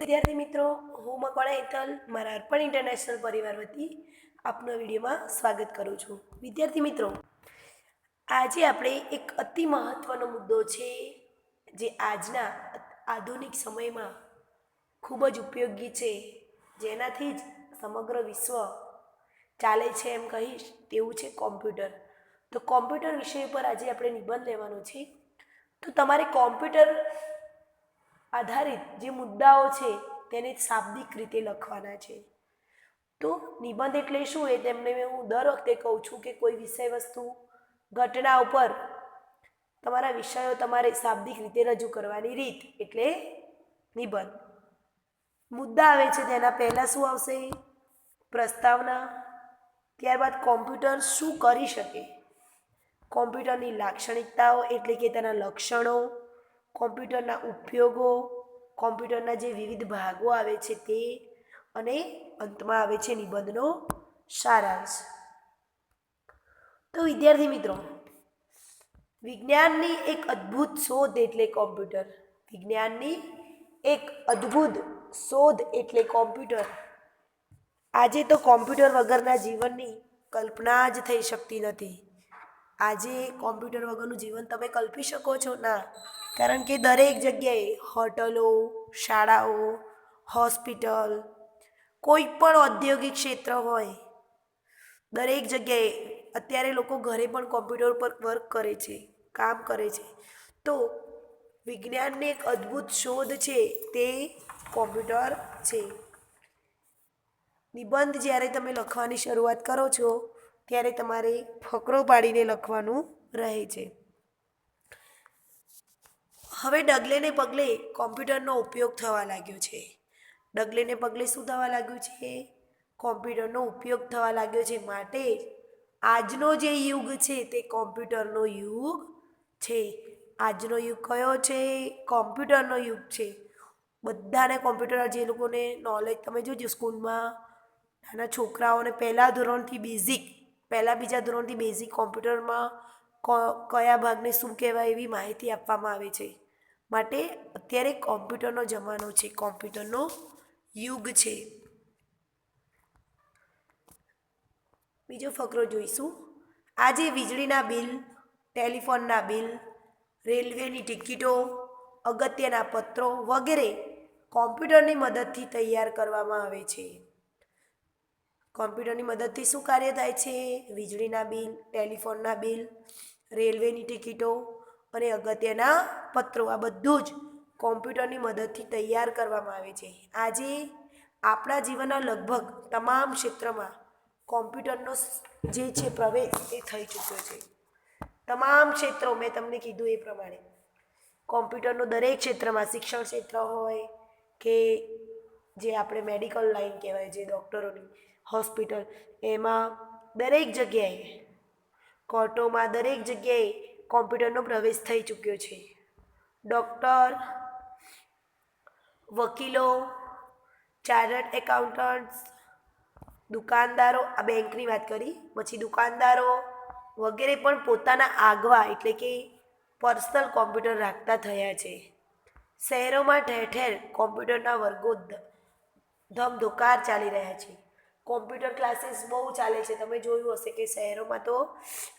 વિદ્યાર્થી મિત્રો, હું મકવાણા હેતલ મારા અર્પણ ઇન્ટરનેશનલ પરિવાર વતી આપનો વિડીયોમાં સ્વાગત કરું છું. વિદ્યાર્થી મિત્રો, આજે આપણે એક અતિ મહત્ત્વનો મુદ્દો છે જે આજના આધુનિક સમયમાં ખૂબ જ ઉપયોગી છે, જેનાથી જ સમગ્ર વિશ્વ ચાલે છે એમ કહીશ તેવું છે કોમ્પ્યુટર. તો કોમ્પ્યુટર વિષય પર આજે આપણે નિબંધ લેવાનો છે. તો તમારે કોમ્પ્યુટર આધારિત જે મુદ્દાઓ છે તેને શાબ્દિક રીતે લખવાના છે. તો નિબંધ એટલે શું એ તેમને હું દર વખતે કહું છું કે કોઈ વિષય વસ્તુ ઘટના ઉપર તમારા વિષયો તમારે શાબ્દિક રીતે રજૂ કરવાની રીત એટલે નિબંધ. મુદ્દા આવે છે તેના પહેલાં શું આવશે? પ્રસ્તાવના. ત્યારબાદ કોમ્પ્યુટર શું કરી શકે, કોમ્પ્યુટરની લાક્ષણિકતાઓ એટલે કે તેના લક્ષણો, કોમ્પ્યુટરના ઉપયોગો, કોમ્પ્યુટરના જે વિવિધ ભાગો આવે છે તે, અને અંતમાં આવે છે નિબંધનો સારાંશ. તો વિદ્યાર્થી મિત્રો, વિજ્ઞાનની એક અદ્ભુત શોધ એટલે કોમ્પ્યુટર. વિજ્ઞાનની એક અદ્ભુત શોધ એટલે કોમ્પ્યુટર. આજે તો કોમ્પ્યુટર વગરના જીવનની કલ્પના જ થઈ શકતી નથી. આજે કોમ્પ્યુટર વગરનું જીવન તમે કલ્પી શકો છો? ના, કારણ કે દરેક જગ્યાએ હોટલો, શાળાઓ, હોસ્પિટલ, કોઈ પણ ઔદ્યોગિક ક્ષેત્ર હોય, દરેક જગ્યાએ અત્યારે લોકો ઘરે પણ કોમ્પ્યુટર પર વર્ક કરે છે, કામ કરે છે. તો વિજ્ઞાનની એક અદ્ભુત શોધ છે તે કોમ્પ્યુટર છે. નિબંધ જ્યારે તમે લખવાની શરૂઆત કરો છો ત્યારે તમારે ફકરો પાડીને લખવાનું રહે છે. હવે ડગલે ને પગલે કોમ્પ્યુટરનો ઉપયોગ થવા લાગ્યો છે. ડગલે ને પગલે શું થવા લાગ્યું છે? કોમ્પ્યુટરનો ઉપયોગ થવા લાગ્યો છે. માટે આજનો જે યુગ છે તે કોમ્પ્યુટરનો યુગ છે. આજનો યુગ કયો છે? કોમ્પ્યુટરનો યુગ છે. બધાને કોમ્પ્યુટર, જે લોકોને નોલેજ, તમે જોજો સ્કૂલમાં નાના છોકરાઓને પહેલા બીજા ધોરણથી બેઝિક કોમ્પ્યુટરમાં કયા ભાગને શું કહેવાય એવી માહિતી આપવામાં આવે છે. માટે અત્યારે કોમ્પ્યુટરનો જમાનો છે, કોમ્પ્યુટરનો યુગ છે. બીજો ફકરો જોઈશું. આજે વીજળીના બિલ, ટેલિફોનના બિલ, રેલવેની ટિકિટો, અગત્યના પત્રો વગેરે કોમ્પ્યુટરની મદદથી તૈયાર કરવામાં આવે છે. કોમ્પ્યુટરની મદદથી શું કાર્ય થાય છે? વીજળીના બિલ, ટેલિફોનના બિલ, રેલવેની ટિકિટો અને અગત્યના પત્રો, આ બધું જ કોમ્પ્યુટરની મદદથી તૈયાર કરવામાં આવે છે. આજે આપણા જીવનના લગભગ તમામ ક્ષેત્રમાં કોમ્પ્યુટરનો જે છે પ્રવેશ એ થઈ ચૂક્યો છે. તમામ ક્ષેત્રો મેં તમને કીધું એ પ્રમાણે કોમ્પ્યુટરનો દરેક ક્ષેત્રમાં, શિક્ષણ ક્ષેત્ર હોય કે જે આપણે મેડિકલ લાઈન કહેવાય, જે ડૉક્ટરોની હોસ્પિટલ, એમાં દરેક જગ્યાએ, કોર્ટોમાં, દરેક જગ્યાએ કોમ્પ્યુટરનો પ્રવેશ થઈ ચૂક્યો છે. ડૉક્ટર, વકીલો, ચાર્ટર્ડ એકાઉન્ટન્ટ્સ, દુકાનદારો, આ બેંકની વાત કરી, પછી દુકાનદારો વગેરે પણ પોતાના આગવા એટલે કે પર્સનલ કોમ્પ્યુટર રાખતા થયા છે. શહેરોમાં ઠેર ઠેર કોમ્પ્યુટરના વર્ગો ધમધોકાર ચાલી રહ્યા છે. કોમ્પ્યુટર ક્લાસીસ બહુ ચાલે છે. તમે જોયું હશે કે શહેરોમાં તો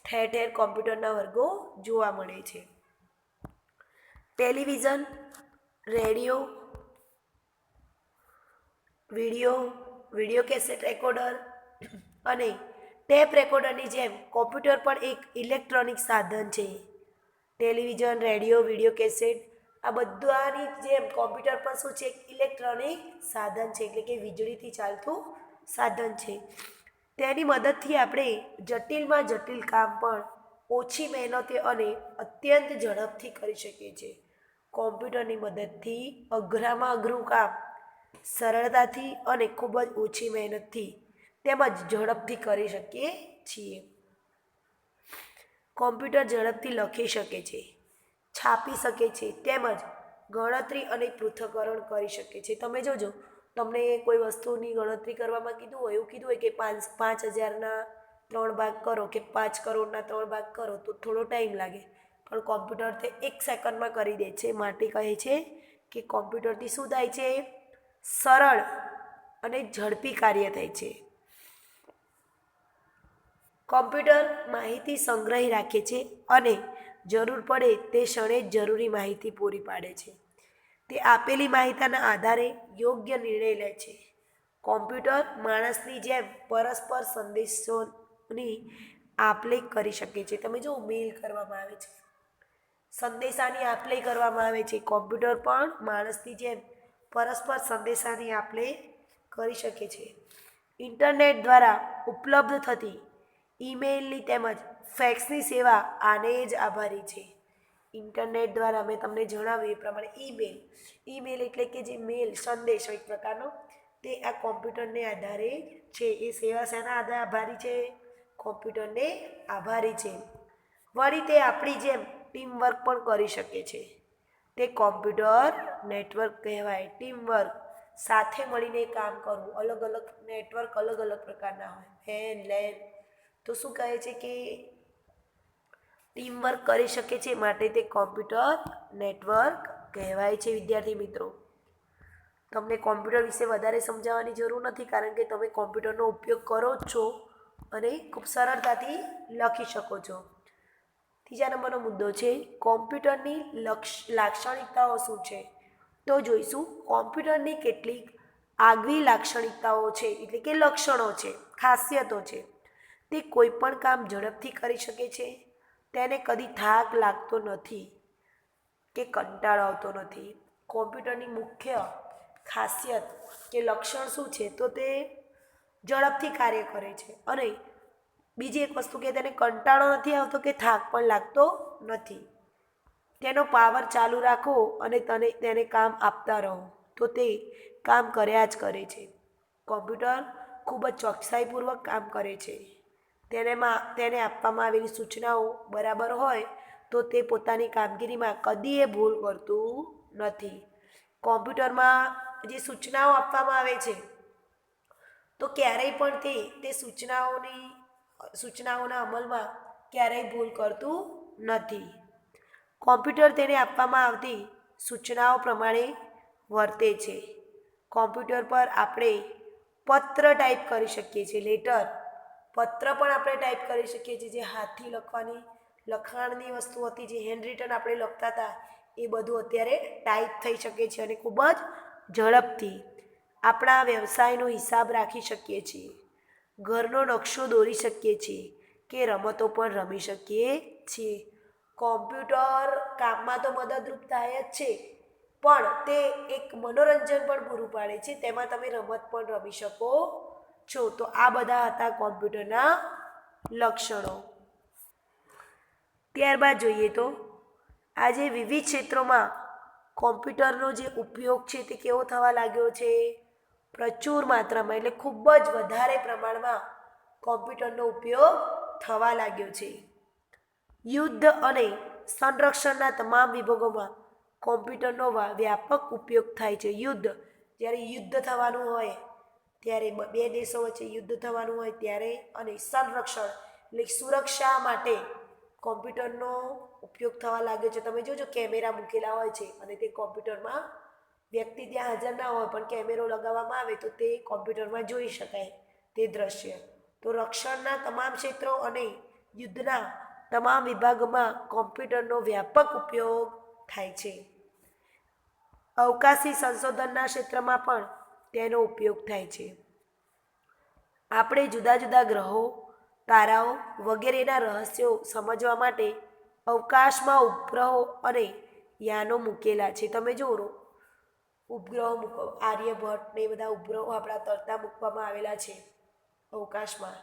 ઠેર ઠેર કોમ્પ્યુટરના વર્ગો જોવા મળે છે. Television, radio, video cassette recorder અને ટેપ રેકોર્ડરની જેમ કોમ્પ્યુટર પણ એક ઇલેક્ટ્રોનિક સાધન છે. ટેલિવિઝન, રેડિયો, વિડીયો કેસેટ, આ બધાની જેમ કોમ્પ્યુટર પણ શું છે? એક ઇલેક્ટ્રોનિક સાધન છે, એટલે કે વીજળીથી ચાલતું સાધન છે. તેની મદદથી આપણે જટિલમાં જટિલ કામ પણ ઓછી મહેનતે અને અત્યંત ઝડપથી કરી શકીએ છીએ. કોમ્પ્યુટરની મદદથી અઘરામાં અઘરું કામ સરળતાથી અને ખૂબ જ ઓછી મહેનતથી તેમજ ઝડપથી કરી શકીએ છીએ. કોમ્પ્યુટર ઝડપથી લખી શકે છે, છાપી શકે છે, તેમજ ગણતરી અને પૃથ્થકરણ કરી શકે છે. તમે જોજો, તમને કોઈ વસ્તુની ગણતરી કરવામાં કીધું હોય, એવું કીધું હોય કે 5,000ના 3 ભાગ કરો કે 5 કરોડના 3 ભાગ કરો, તો થોડો ટાઈમ લાગે, પણ કોમ્પ્યુટર તે 1 સેકન્ડમાં કરી દે છે. માટે કહે છે કે કોમ્પ્યુટરથી શું થાય છે? સરળ અને ઝડપી કાર્ય થાય છે. કોમ્પ્યુટર માહિતી સંગ્રહી રાખે છે અને જરૂર પડે તે ક્ષણે જ જરૂરી માહિતી પૂરી પાડે છે. તે આપેલી માહિતીના આધારે યોગ્ય નિર્ણય લે છે. કોમ્પ્યુટર માણસની જેમ પરસ્પર સંદેશોની આપ-લે કરી શકે છે. તમે જો મેલ કરવામાં આવે છે, સંદેશાની આપ-લે કરવામાં આવે છે. કોમ્પ્યુટર પણ માણસની જેમ પરસ્પર સંદેશાની આપ-લે કરી શકે છે. ઇન્ટરનેટ દ્વારા ઉપલબ્ધ થતી ઈમેલની તેમજ ફેક્સની સેવા આને જ આભારી છે. ઇન્ટરનેટ દ્વારા મેં તમને જણાવ્યું એ પ્રમાણે ઈમેલ એટલે કે જે મેલ સંદેશો એક પ્રકારનો, તે આ કોમ્પ્યુટરને આધારે છે. એ સેવા શેના આધારે આભારી છે? કોમ્પ્યુટરને આભારી છે. વળી તે આપણી જેમ ટીમવર્ક પણ કરી શકે છે. તે કોમ્પ્યુટર નેટવર્ક કહેવાય. ટીમવર્ક, સાથે મળીને કામ કરવું. અલગ અલગ નેટવર્ક અલગ અલગ પ્રકારના હોય, વેન લેન. તો શું કહે છે કે ટીમવર્ક કરી શકે છે, માટે તે કોમ્પ્યુટર નેટવર્ક કહેવાય છે. વિદ્યાર્થી મિત્રો, તમને કોમ્પ્યુટર વિશે વધારે સમજાવવાની જરૂર નથી, કારણ કે તમે કોમ્પ્યુટરનો ઉપયોગ કરો જ છો અને ખૂબ સરળતાથી લખી શકો છો. ત્રીજા નંબરનો મુદ્દો છે કોમ્પ્યુટરની લાક્ષણિકતાઓ શું છે? તો જોઈશું કોમ્પ્યુટરની કેટલીક આગવી લાક્ષણિકતાઓ છે, એટલે કે લક્ષણો છે, ખાસિયતો છે. તે કોઈ પણ કામ ઝડપથી કરી શકે છે. તેને કદી થાક લાગતો નથી કે કંટાળો આવતો નથી. કોમ્પ્યુટરની મુખ્ય ખાસિયત કે લક્ષણ શું છે? તો તે ઝડપથી કાર્ય કરે છે. અને બીજી એક વસ્તુ કે તેને કંટાળો નથી આવતો કે થાક પણ લાગતો નથી. તેનો પાવર ચાલુ રાખો અને તેને કામ આપતા રહો તો તે કામ કર્યા જ કરે છે. કોમ્પ્યુટર ખૂબ જ ચોકસાઈપૂર્વક કામ કરે છે. તેને આપવામાં આવેલી સૂચનાઓ બરાબર હોય તો તે પોતાની કામગીરીમાં કદી એ ભૂલ કરતું નથી. કોમ્પ્યુટરમાં જે સૂચનાઓ આપવામાં આવે છે તો ક્યારેય પણ તે સૂચનાઓના અમલમાં ક્યારેય ભૂલ કરતું નથી. કોમ્પ્યુટર તેને આપવામાં આવતી સૂચનાઓ પ્રમાણે વર્તે છે. કોમ્પ્યુટર પર આપણે પત્ર ટાઈપ કરી શકીએ છીએ, લેટર. પત્ર પણ આપણે ટાઈપ કરી શકીએ છીએ. જે હાથથી લખાણની વસ્તુ હતી, જે હેન્ડ રિટન આપણે લખતા હતા, એ બધું અત્યારે ટાઈપ થઈ શકે છે અને ખૂબ જ ઝડપથી. આપણા વ્યવસાયનો હિસાબ રાખી શકીએ છીએ, ઘરનો નકશો દોરી શકીએ છીએ કે રમતો પણ રમી શકીએ છીએ. કોમ્પ્યુટર કામમાં તો મદદરૂપ થાય જ છે, પણ તે એક મનોરંજન પણ પૂરું પાડે છે. તેમાં તમે રમત પણ રમી શકો છો. તો આ બધા હતા કોમ્પ્યુટરના લક્ષણો. ત્યારબાદ જોઈએ તો આજે વિવિધ ક્ષેત્રોમાં કોમ્પ્યુટરનો જે ઉપયોગ છે તે કેવો થવા લાગ્યો છે? પ્રચુર માત્રામાં, એટલે ખૂબ જ વધારે પ્રમાણમાં કોમ્પ્યુટરનો ઉપયોગ થવા લાગ્યો છે. યુદ્ધ અને સંરક્ષણના તમામ વિભાગોમાં કોમ્પ્યુટરનો વ્યાપક ઉપયોગ થાય છે. જ્યારે યુદ્ધ થવાનું હોય ત્યારે, બે દેશો વચ્ચે યુદ્ધ થવાનું હોય ત્યારે, અને સંરક્ષણ એટલે સુરક્ષા માટે કોમ્પ્યુટરનો ઉપયોગ થવા લાગ્યો છે. તમે જોજો કેમેરા મૂકેલા હોય છે અને તે કોમ્પ્યુટરમાં વ્યક્તિ ત્યાં હાજર ના હોય પણ કેમેરો લગાવવામાં આવે તો તે કોમ્પ્યુટરમાં જોઈ શકાય તે દ્રશ્ય. તો રક્ષણના તમામ ક્ષેત્રો અને યુદ્ધના તમામ વિભાગોમાં કોમ્પ્યુટરનો વ્યાપક ઉપયોગ થાય છે. અવકાશી સંશોધનના ક્ષેત્રમાં પણ તેનો ઉપયોગ થાય છે. આપણે જુદા જુદા ગ્રહો, તારાઓ વગેરેના રહસ્યો સમજવા માટે અવકાશમાં ઉપગ્રહો અને યાનો મૂકેલા છે. તમે જુઓ, ઉપગ્રહો આર્યભટ્ટ ને બધા ઉપગ્રહો આપણા તરતા મૂકવામાં આવેલા છે અવકાશમાં.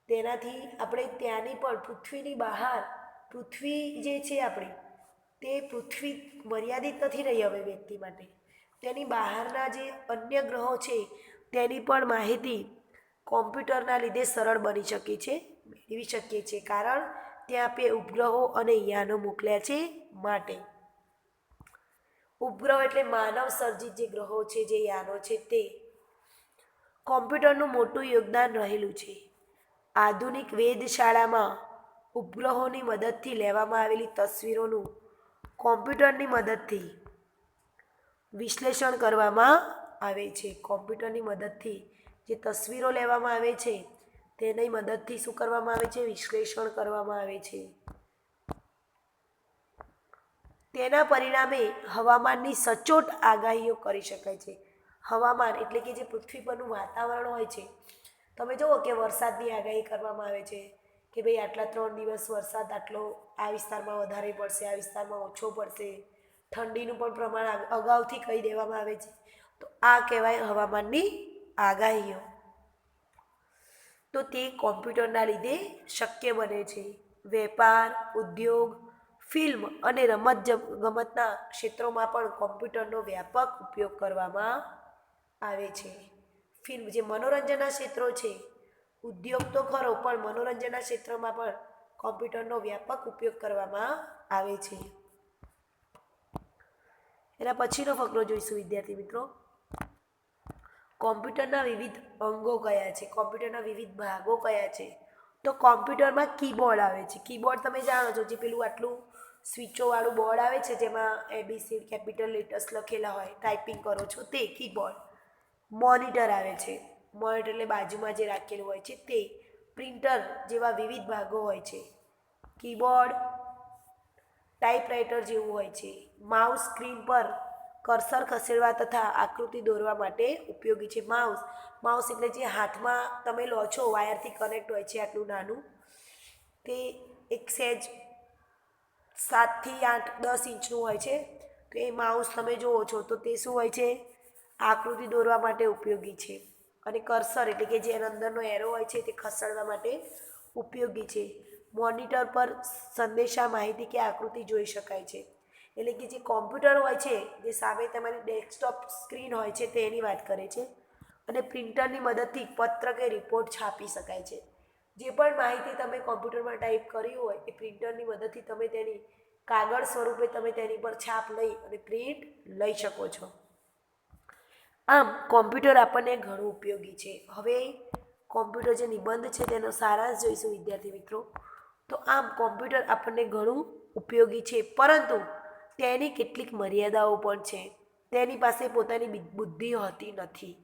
તેનાથી આપણે ત્યાંની પણ પૃથ્વીની બહાર, પૃથ્વી જે છે આપણી, તે પૃથ્વી મર્યાદિત નથી રહી હવે વ્યક્તિ માટે. તેની બહારના જે અન્ય ગ્રહો છે તેની પણ માહિતી કોમ્પ્યુટરના લીધે સરળ બની શકે છે, મેળવી શકીએ છીએ, કારણ ત્યાં આપણે ઉપગ્રહો અને યાનો મોકલ્યા છે માટે. ઉપગ્રહ એટલે માનવ સર્જિત જે ગ્રહો છે, જે યાનો છે તે. કોમ્પ્યુટરનું મોટું યોગદાન રહેલું છે. આધુનિક વેધશાળામાં ઉપગ્રહોની મદદથી લેવામાં આવેલી તસવીરોનું કોમ્પ્યુટરની મદદથી વિશ્લેષણ કરવામાં આવે છે. કોમ્પ્યુટરની મદદથી જે તસવીરો લેવામાં આવે છે તેની મદદથી શું કરવામાં આવે છે? વિશ્લેષણ કરવામાં આવે છે. તેના પરિણામે હવામાનની સચોટ આગાહીઓ કરી શકાય છે. હવામાન એટલે કે જે પૃથ્વી પરનું વાતાવરણ હોય છે, તમે જુઓ કે વરસાદની આગાહી કરવામાં આવે છે કે ભાઈ આટલા 3 દિવસ વરસાદ આટલો આ વિસ્તારમાં વધારે પડશે, આ વિસ્તારમાં ઓછો પડશે. ઠંડીનું પણ પ્રમાણ અગાઉથી કહી દેવામાં આવે છે. તો આ કહેવાય હવામાનની આગાહીઓ. તો તે કોમ્પ્યુટરના લીધે શક્ય બને છે. વેપાર, ઉદ્યોગ, ફિલ્મ અને રમતગમતના ક્ષેત્રોમાં પણ કોમ્પ્યુટરનો વ્યાપક ઉપયોગ કરવામાં આવે છે. ફિલ્મ જે મનોરંજનના ક્ષેત્રો છે, ઉદ્યોગ તો ખરો પણ મનોરંજનના ક્ષેત્રમાં પણ કોમ્પ્યુટરનો વ્યાપક ઉપયોગ કરવામાં આવે છે. એના પછીનો ફકરો જોઈશું વિદ્યાર્થી મિત્રો. કોમ્પ્યુટરના વિવિધ અંગો કયા છે? કોમ્પ્યુટરના વિવિધ ભાગો કયા છે? તો કોમ્પ્યુટરમાં કીબોર્ડ આવે છે. કીબોર્ડ તમે જાણો છો, જે પેલું આટલું સ્વિચોવાળું બોર્ડ આવે છે જેમાં એબીસી કેપિટલ લેટર્સ લખેલા હોય, ટાઈપિંગ કરો છો તે કીબોર્ડ. મોનિટર આવે છે. મોનિટર એટલે બાજુમાં જે રાખેલું હોય છે તે. પ્રિન્ટર જેવા વિવિધ ભાગો હોય છે. કીબોર્ડ ટાઈપરાઇટર જેવું હોય છે. માઉસ સ્ક્રીન પર કર્સર ખસેડવા તથા આકૃતિ દોરવા માટે ઉપયોગી છે. માઉસ એટલે જે હાથમાં તમે લો છો, વાયરથી કનેક્ટ હોય છે આટલું નાનું, તે એક સહેજ 7 થી 8, 10 ઇંચનું હોય છે. તો એ માઉસ તમે જુઓ છો તો તે શું હોય છે? આકૃતિ દોરવા માટે ઉપયોગી છે. અને કર્સર એટલે કે જે અંદરનો એરો હોય છે તે ખસેડવા માટે ઉપયોગી છે. મોનિટર પર સંદેશા, માહિતી કે આકૃતિ જોઈ શકાય છે. એટલે કે જે કોમ્પ્યુટર હોય છે, જે સામે તમારી ડેસ્કટોપ સ્ક્રીન હોય છે તેની વાત કરે છે. અને પ્રિન્ટરની મદદથી પત્ર કે રિપોર્ટ છાપી શકાય છે. જે પણ માહિતી તમે કોમ્પ્યુટરમાં ટાઈપ કરી હોય એ પ્રિન્ટરની મદદથી તમે તેની કાગળ સ્વરૂપે તમે તેની પર છાપ લઈ અને પ્રિન્ટ લઈ શકો છો. આમ કોમ્પ્યુટર આપણને ઘણું ઉપયોગી છે. હવે કોમ્પ્યુટર જે નિબંધ છે તેનો સારાંશ જોઈશું વિદ્યાર્થી મિત્રો. તો આમ કોમ્પ્યુટર આપણને ઘણું ઉપયોગી છે, પરંતુ તેની કેટલીક મર્યાદાઓ પણ છે. તેની પાસે પોતાની બુદ્ધિ હોતી નથી.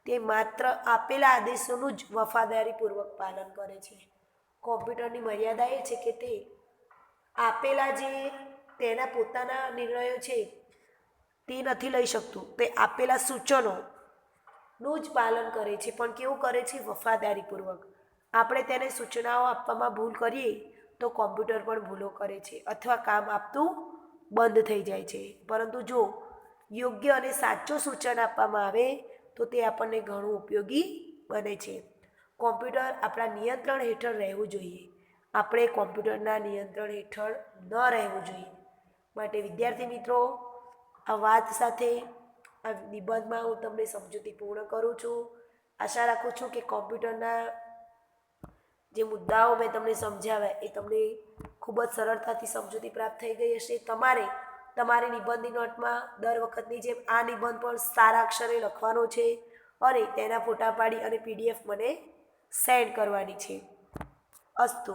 તે માત્ર આપેલા આદેશોનું જ વફાદારીપૂર્વક પાલન કરે છે. કોમ્પ્યુટરની મર્યાદા એ છે કે તે આપેલા જે તેના પોતાના નિર્ણયો છે તે નથી લઈ શકતું. તે આપેલા સૂચનોનું જ પાલન કરે છે, પણ કેવું કરે છે? વફાદારીપૂર્વક. આપણે તેને સૂચનાઓ આપવામાં ભૂલ કરીએ તો કોમ્પ્યુટર પણ ભૂલો કરે છે અથવા કામ આપતું બંધ થઈ જાય છે. પરંતુ જો યોગ્ય અને સાચું સૂચન આપવામાં આવે તો તે આપણને ઘણું ઉપયોગી બને છે. કોમ્પ્યુટર આપણા નિયંત્રણ હેઠળ રહેવું જોઈએ. આપણે કોમ્પ્યુટરના નિયંત્રણ હેઠળ ન રહેવું જોઈએ. માટે વિદ્યાર્થી મિત્રો, આ વાત સાથે આ નિબંધમાં હું તમને સમજૂતી પૂર્ણ કરું છું. આશા રાખું છું કે કોમ્પ્યુટરના જે મુદ્દાઓ મેં તમને સમજાવ્યા એ તમને ખૂબ જ સરળતાથી સમજૂતી પ્રાપ્ત થઈ ગઈ હશે. તમારી નિબંધની નોટમાં દર વખતની જેમ આ નિબંધ પણ સારા અક્ષરે લખવાનો છે અને તેના ફોટા પાડી અને PDF મને સેન્ડ કરવાની છે. અસ્તુ.